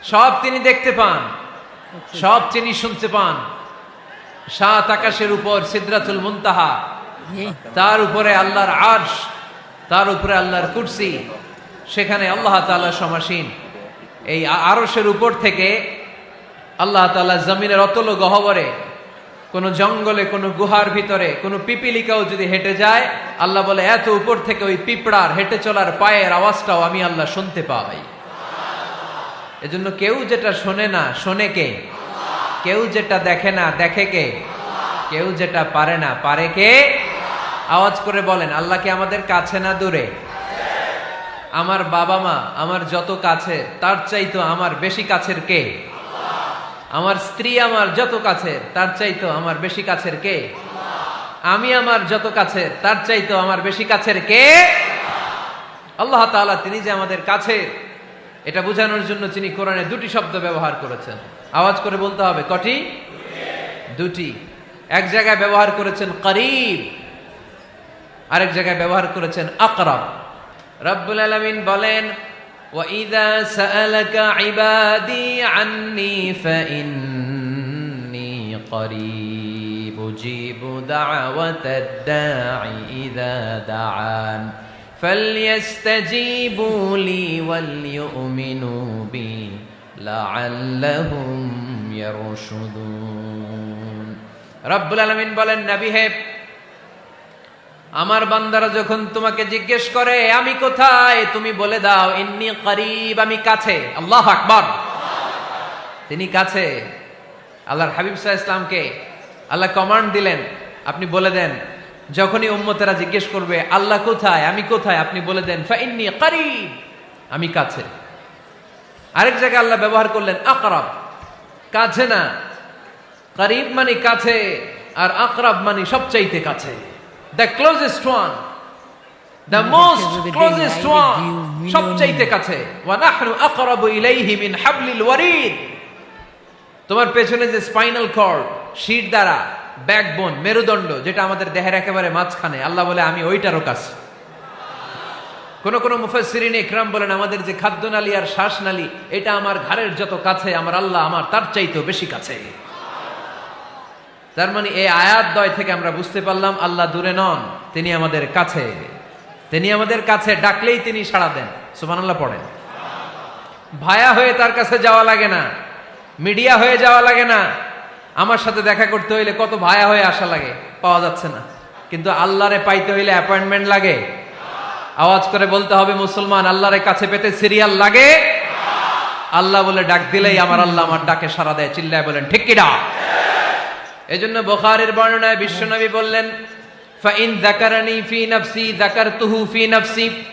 সব তিনি দেখতে পান, সব তিনি শুনতে পান। সাত আকাশের উপর সিদরাতুল মুনতাহা, তার উপরে আল্লাহর আরশ, তার উপরে আল্লাহর কুরসি, সেখানে আল্লাহ তাআলা সমাসীন। এই আরশের উপর থেকে আল্লাহ তাআলা জমিনের অতল গহ্বরে, কোন জঙ্গলে, কোন গুহার ভিতরে কোন পিপিলিকাও যদি হেঁটে যায়, আল্লাহ বলে এত উপর থেকে ওই পিঁপড়ার হেঁটে চলার পায়ের আওয়াজটাও আমি আল্লাহ শুনতে পাই। এজন্য কেউ যেটা শোনে না শোনে কে? কেউ যেটা দেখে না দেখে কে? কেউ যেটা পারে না পারে কে? আওয়াজ করে বলেন, আল্লাহ কি আমাদের কাছে না দূরে? আমার বাবা মা আমার যত কাছে, তার চাইতো আমার বেশি কাছের কে? আমার স্ত্রী আমার যত কাছের, তার চাইতো আমার বেশি কাছের কে? আমি আমার যত কাছের, তার চাইতো আমার বেশি কাছের কে? আল্লাহ তাআলা তিনি যে আমাদের কাছে, এটা বোঝানোর জন্য তিনি কোরআনে দুটি শব্দ ব্যবহার করেছেন। আওয়াজ করে বলতে হবে, কটি? দুটি। এক জায়গায় ব্যবহার করেছেন করিব, আরেক জায়গায় ব্যবহার করেছেন আকরাব। রব্বুল আলামিন বলেন, وَإِذَا سَأَلَكَ عِبَادِي عَنِّي فَإِنِّي قَرِيبٌ أُجِيبُ دَعْوَةَ الدَّاعِ إِذَا دَعَانِ فَلْيَسْتَجِيبُوا لِي وَلْيُؤْمِنُوا بِي لَعَلَّهُمْ يَرْشُدُونَ। রব্বুল আলামিন বলেন, নবী হে, আমার বান্দারা যখন তোমাকে জিজ্ঞেস করে আমি কোথায়, তুমি বলে দাও ইন্নী করিব, আমি কাছে। আল্লাহু আকবার। তিনি কাছে। আল্লাহর হাবিব সাল্লাল্লাহু আলাইহি ওয়াসাল্লামকে আল্লাহ কমান্ড দিলেন, আপনি বলে দেন, যখনই উম্মতেরা জিজ্ঞেস করবে আল্লাহ কোথায়, আমি কোথায়, আপনি বলে দেন ফাইন্নী করিব, আমি কাছে। আরেক জায়গায় আল্লাহ ব্যবহার করলেন আকরাব, কাছে না। করিব মানে কাছে, আর আকরাব মানে সবচাইতে কাছে। The closest one, the most closest one, সবচাইতে কাছে। ওয়া নাহনু আকরাবু ইলাইহি মিন হাবলিল ওয়ারিদ। তোমার পেছনে যে স্পাইনাল কর্ড, শির দ্বারা, ব্যাকবোন, মেরুদণ্ড, যেটা আমাদের দেহের একেবারে মাঝখানে, আল্লাহ বলে আমি ওইটারও কাছে। কোন কোন মুফাসসিরিন ইকরাম বলেন, আমাদের যে খাদ্যনালী আর শ্বাসনালী, এটা আমার ঘাড়ের যত কাছে, আমার আল্লাহ আমার তার চাইতেও বেশি কাছে। তার মানে এই আয়াত দ্বয় থেকে আমরা বুঝতে পারলাম আল্লাহ দূরে নন, তিনি আমাদের কাছে। তিনি আমাদের কাছে, ডাকলেই তিনি সাড়া দেন। সুবহানাল্লাহ পড়েন। ভায়া হয়ে তার কাছে যাওয়া লাগে না, মিডিয়া হয়ে যাওয়া লাগে না। আমার সাথে দেখা করতে হইলে কত ভায়া হয়ে আসা লাগে, পাওয়া যাচ্ছে না। কিন্তু আল্লাহরে পাইতে হইলে অ্যাপয়েন্টমেন্ট লাগে। আওয়াজ করে বলতে হবে মুসলমান, আল্লাহরে কাছে পেতে সিরিয়াল লাগে। আল্লাহ বলে ডাক দিলেই আমার আল্লাহ আমার ডাকে সাড়া দেয়। চিল্লায় বলেন ঠিক কিনা? এজন্য বুখারীর বর্ণনায় বিশ্বনবী বললেন, ফাইন যাকারানি ফি নাফসি যাকারতুহু ফি নাফসি।